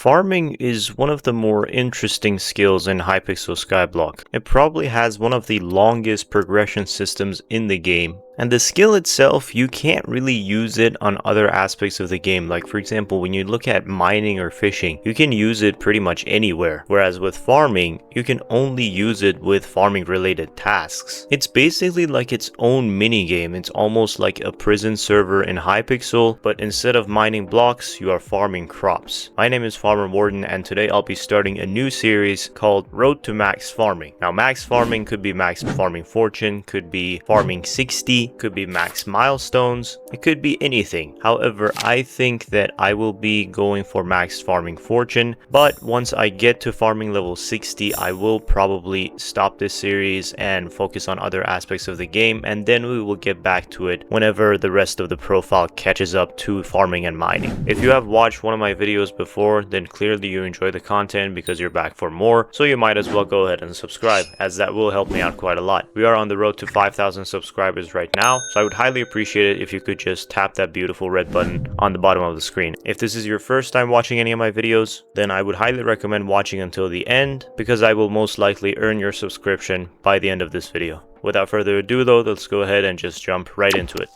Farming is one of the more interesting skills in Hypixel Skyblock. It probably has one of the longest progression systems in the game. And the skill itself, you can't really use it on other aspects of the game. Like for example, when you look at mining or fishing, you can use it pretty much anywhere. Whereas with farming, you can only use it with farming related tasks. It's basically like its own mini game. It's almost like a prison server in Hypixel, but instead of mining blocks, you are farming crops. My name is FarmerWarden, and today I'll be starting a new series called Road to Max Farming. Now max farming could be max farming fortune, could be farming 60, could be max milestones, it could be anything. However, I think that I will be going for max farming fortune, but once I get to farming level 60, I will probably stop this series and focus on other aspects of the game, and then we will get back to it whenever the rest of the profile catches up to farming and mining. If you have watched one of my videos before, then clearly you enjoy the content because you're back for more, so you might as well go ahead and subscribe, as that will help me out quite a lot. We are on the road to 5,000 subscribers right now, so I would highly appreciate it if you could just tap that beautiful red button on the bottom of the screen. If this is your first time watching any of my videos, then I would highly recommend watching until the end, because I will most likely earn your subscription by the end of this video. Without further ado though, let's go ahead and just jump right into it.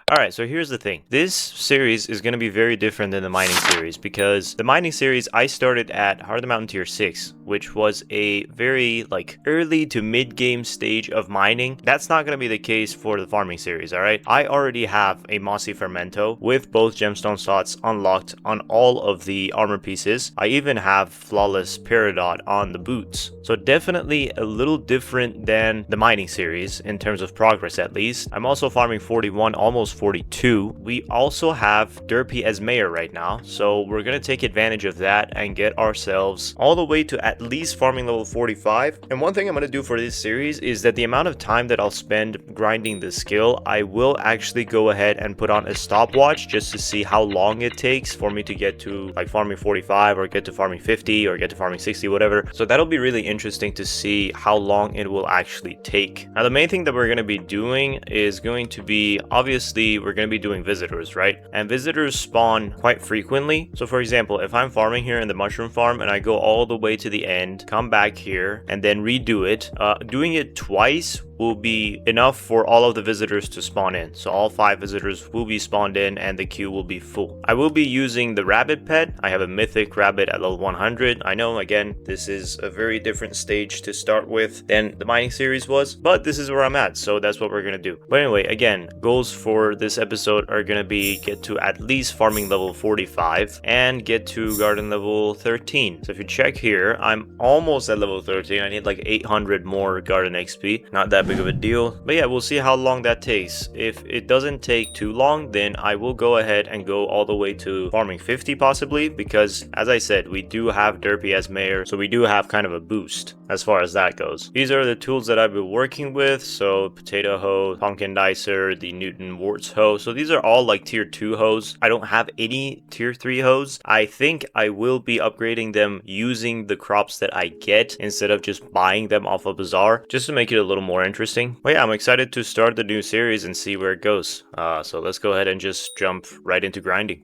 Alright, so here's the thing. This series is going to be very different than the mining series, because the mining series I started at Heart of the Mountain tier 6, which was a very early to mid-game stage of mining. That's not going to be the case for the farming series, alright? I already have a Mossy Fermento with both gemstone slots unlocked on all of the armor pieces. I even have Flawless Peridot on the boots. So definitely a little different than the mining series in terms of progress, at least. I'm also farming 41, almost 42. We also have Derpy as mayor right now, so we're gonna take advantage of that and get ourselves all the way to at least farming level 45. And one thing I'm gonna do for this series is that the amount of time that I'll spend grinding the skill, I will actually go ahead and put on a stopwatch just to see how long it takes for me to get to farming 45 or get to farming 50 or get to farming 60, whatever. So that'll be really interesting to see how long it will actually take. Now the main thing that we're going to be doing is going to be, obviously we're going to be doing visitors, right? And visitors spawn quite frequently. So for example, if I'm farming here in the mushroom farm and I go all the way to the end, come back here and then redo it, doing it twice will be enough for all of the visitors to spawn in. So all 5 visitors will be spawned in and the queue will be full. I will be using the rabbit pet. I have a mythic rabbit at level 100. I know, again, this is a very different stage to start with than the mining series was, but this is where I'm at, so that's what we're gonna do. But anyway, again, goals for this episode are gonna be get to at least farming level 45 and get to garden level 13. So if you check here, I'm almost at level 13. I need 800 more garden XP. Not that big of a deal, but yeah, we'll see how long that takes. If it doesn't take too long, then I will go ahead and go all the way to farming 50 possibly, because as I said, we do have Derpy as mayor, so we do have kind of a boost as far as that goes. These are the tools that I've been working with, so potato hoe, pumpkin dicer, the Newton warts hoe. So these are all tier 2 hoes. I don't have any tier 3 hoes. I think I will be upgrading them using the crops that I get instead of just buying them off a bazaar, just to make it a little more interesting. But yeah, I'm excited to start the new series and see where it goes. So let's go ahead and just jump right into grinding.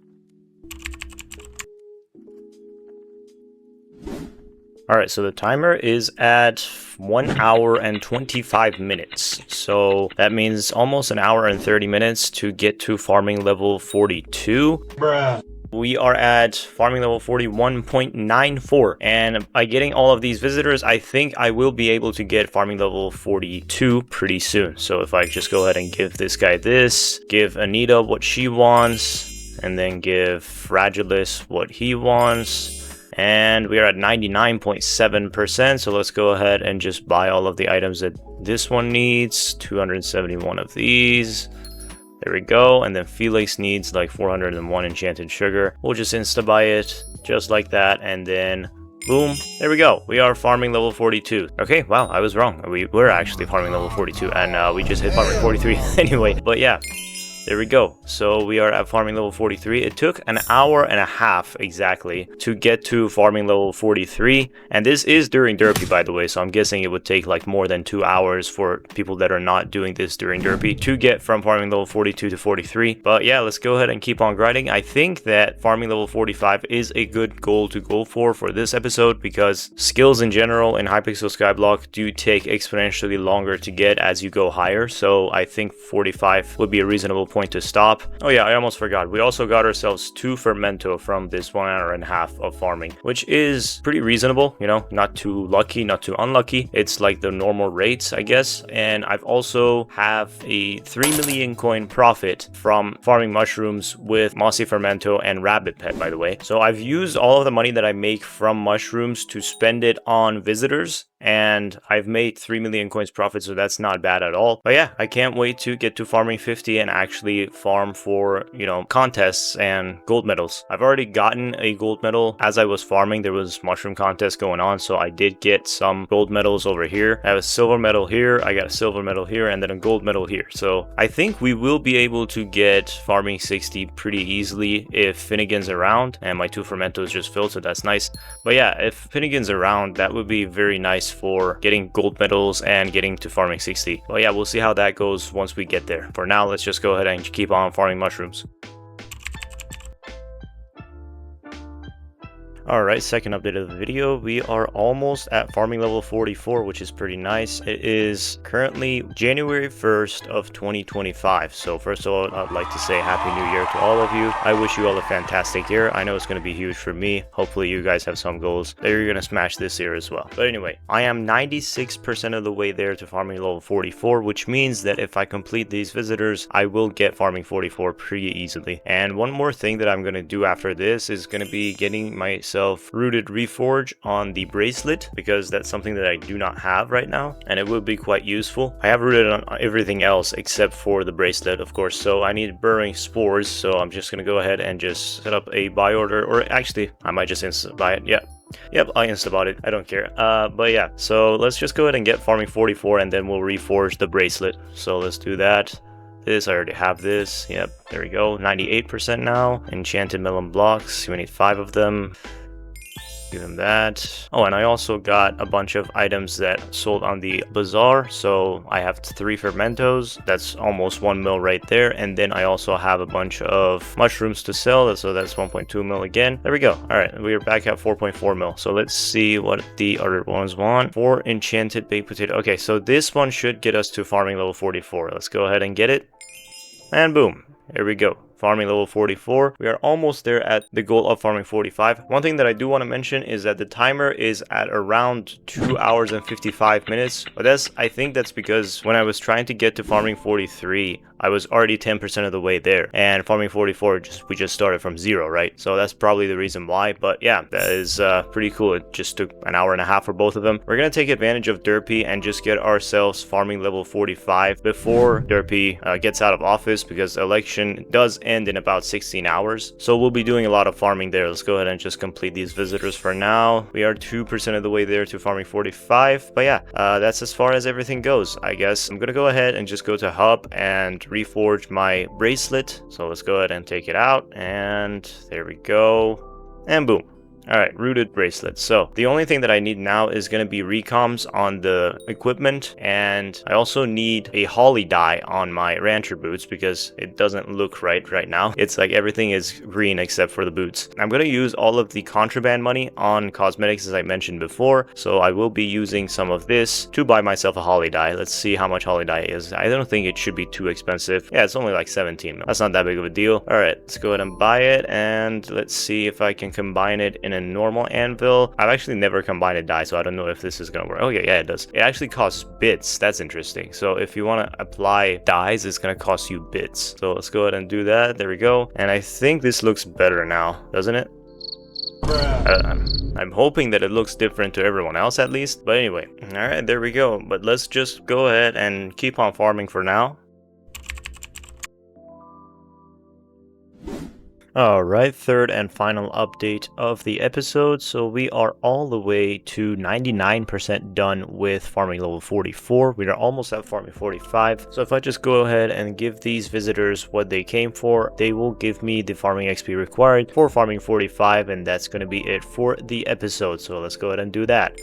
Alright, so the timer is at 1 hour and 25 minutes. So that means almost an hour and 30 minutes to get to farming level 42. Bruh. We are at farming level 41.94, and by getting all of these visitors, I think I will be able to get farming level 42 pretty soon. So if I just go ahead and give this guy this, give Anita what she wants, and then give Fragilis what he wants, and we are at 99.7%, so let's go ahead and just buy all of the items that this one needs. 271 of these. There we go. And then Felix needs 401 enchanted sugar. We'll just insta-buy it just like that, and then boom, there we go. We are farming level 42. Okay, wow, I was wrong. We were actually farming level 42, and we just hit farming 43 anyway. But yeah, There we go. So we are at farming level 43. It took an hour and a half exactly to get to farming level 43. And this is during Derpy, by the way. So I'm guessing it would take like more than 2 hours for people that are not doing this during Derpy to get from farming level 42 to 43. But yeah, let's go ahead and keep on grinding. I think that farming level 45 is a good goal to go for this episode, because skills in general in Hypixel Skyblock do take exponentially longer to get as you go higher. So I think 45 would be a reasonable point to stop. Oh yeah, I almost forgot. We also got ourselves 2 fermento from this 1 hour and a half of farming, which is pretty reasonable, you know, not too lucky, not too unlucky. It's like the normal rates, I guess. And I've also have a 3 million coin profit from farming mushrooms with mossy fermento and rabbit pet, by the way. So I've used all of the money that I make from mushrooms to spend it on visitors, and I've made 3 million coins profit, so that's not bad at all. But yeah, I can't wait to get to farming 50 and actually farm for, you know, contests and gold medals. I've already gotten a gold medal as I was farming. There was mushroom contest going on, so I did get some gold medals over here. I have a silver medal here, I got a silver medal here, and then a gold medal here. So I think we will be able to get farming 60 pretty easily if Finnegan's around, and my 2 fermentos just filled, so that's nice. But yeah, if Finnegan's around, that would be very nice for getting gold medals and getting to farming 60. Well, yeah, we'll see how that goes once we get there. For now, let's just go ahead and keep on farming mushrooms. Alright, second update of the video. We are almost at farming level 44, which is pretty nice. It is currently January 1st of 2025. So first of all, I'd like to say Happy New Year to all of you. I wish you all a fantastic year. I know it's going to be huge for me. Hopefully you guys have some goals that you're going to smash this year as well. But anyway, I am 96% of the way there to farming level 44, which means that if I complete these visitors, I will get farming 44 pretty easily. And one more thing that I'm going to do after this is going to be getting myself rooted reforge on the bracelet, because that's something that I do not have right now, and it will be quite useful. I have rooted on everything else except for the bracelet, of course, so I need burrowing spores, so I'm just gonna go ahead and just set up a buy order, or actually I might just insta buy it. Yep, I insta-bought it. I don't care. But yeah, so let's just go ahead and get farming 44, and then we'll reforge the bracelet. So let's do that. This, I already have this. Yep, there we go. 98% now. Enchanted melon blocks. We need 5 of them. Give him that. Oh, and I also got a bunch of items that sold on the bazaar. So I have 3 fermentos. That's almost 1 mil right there. And then I also have a bunch of mushrooms to sell. So that's 1.2 mil again. There we go. All right, we are back at 4.4 mil. So let's see what the other ones want. 4 enchanted baked potato. Okay, so this one should get us to farming level 44. Let's go ahead and get it. And boom, here we go. Farming level 44. We are almost there at the goal of farming 45. One thing that I do want to mention is that the timer is at around 2 hours and 55 minutes. But I think that's because when I was trying to get to farming 43, I was already 10% of the way there, and farming 44 we just started from 0, right? So that's probably the reason why. But yeah, that is pretty cool. It just took an hour and a half for both of them. We're gonna take advantage of Derpy and just get ourselves farming level 45 before Derpy gets out of office, because the election does end in about 16 hours. So we'll be doing a lot of farming there. Let's go ahead and just complete these visitors for now. We are 2% of the way there to farming 45. But yeah, that's as far as everything goes, I guess. I'm gonna go ahead and just go to hub and reforge my bracelet. So let's go ahead and take it out, and there we go, and boom. Alright, rooted bracelet. So the only thing that I need now is going to be recoms on the equipment, and I also need a holly dye on my rancher boots because it doesn't look right now. It's like everything is green except for the boots. I'm going to use all of the contraband money on cosmetics as I mentioned before, so I will be using some of this to buy myself a holly dye. Let's see how much holly dye is. I don't think it should be too expensive. Yeah, it's only like 17 mil. That's not that big of a deal. Alright, let's go ahead and buy it, and let's see if I can combine it in a normal anvil. I've actually never combined a dye, so I don't know if this is gonna work. Oh yeah, it does. It actually costs bits. That's interesting. So if you want to apply dyes, it's gonna cost you bits. So let's go ahead and do that. There we go. And I think this looks better now, doesn't it? I'm hoping that it looks different to everyone else at least. But anyway, all right, there we go. But let's just go ahead and keep on farming for now. Alright, third and final update of the episode. So we are all the way to 99% done with farming level 44. We are almost at farming 45. So if I just go ahead and give these visitors what they came for, they will give me the farming XP required for farming 45, and that's going to be it for the episode. So let's go ahead and do that.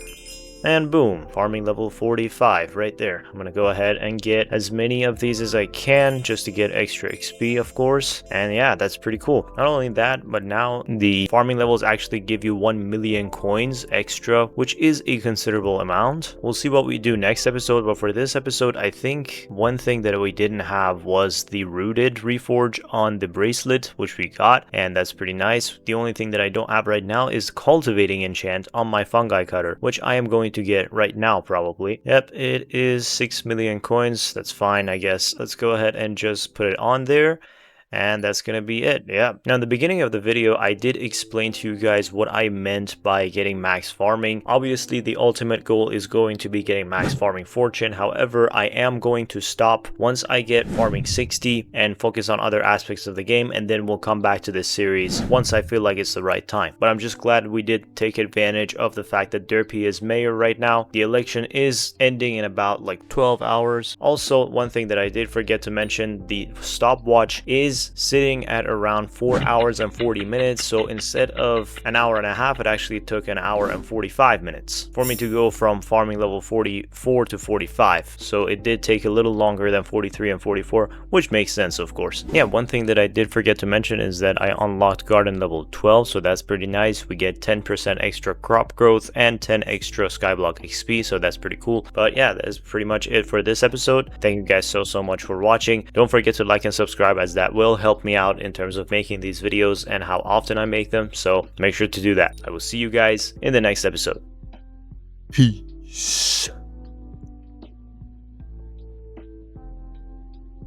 And boom, farming level 45 right there. I'm gonna go ahead and get as many of these as I can just to get extra XP, of course. And yeah, that's pretty cool. Not only that, but now the farming levels actually give you 1 million coins extra, which is a considerable amount. We'll see what we do next episode, but for this episode, I think one thing that we didn't have was the rooted reforge on the bracelet, which we got, and that's pretty nice. The only thing that I don't have right now is cultivating enchant on my fungi cutter, which I am going to get right now probably. Yep, it is 6 million coins. That's fine, I guess. Let's go ahead and just put it on there. And that's gonna be it. Yeah. Now in the beginning of the video, I did explain to you guys what I meant by getting max farming. Obviously, the ultimate goal is going to be getting max farming fortune. However, I am going to stop once I get farming 60 and focus on other aspects of the game, and then we'll come back to this series once I feel like it's the right time. But I'm just glad we did take advantage of the fact that Derpy is mayor right now. The election is ending in about like 12 hours. Also, one thing that I did forget to mention, the stopwatch is sitting at around 4 hours and 40 minutes. So instead of an hour and a half, it actually took an hour and 45 minutes for me to go from farming level 44 to 45. So it did take a little longer than 43 and 44, which makes sense, of course. Yeah, one thing that I did forget to mention is that I unlocked garden level 12, so that's pretty nice. We get 10% extra crop growth and 10 extra skyblock XP, so that's pretty cool. But yeah, that's pretty much it for this episode. Thank you guys so much for watching. Don't forget to like and subscribe, as that will help me out in terms of making these videos and how often I make them, so make sure to do that. I will see you guys in the next episode. Peace.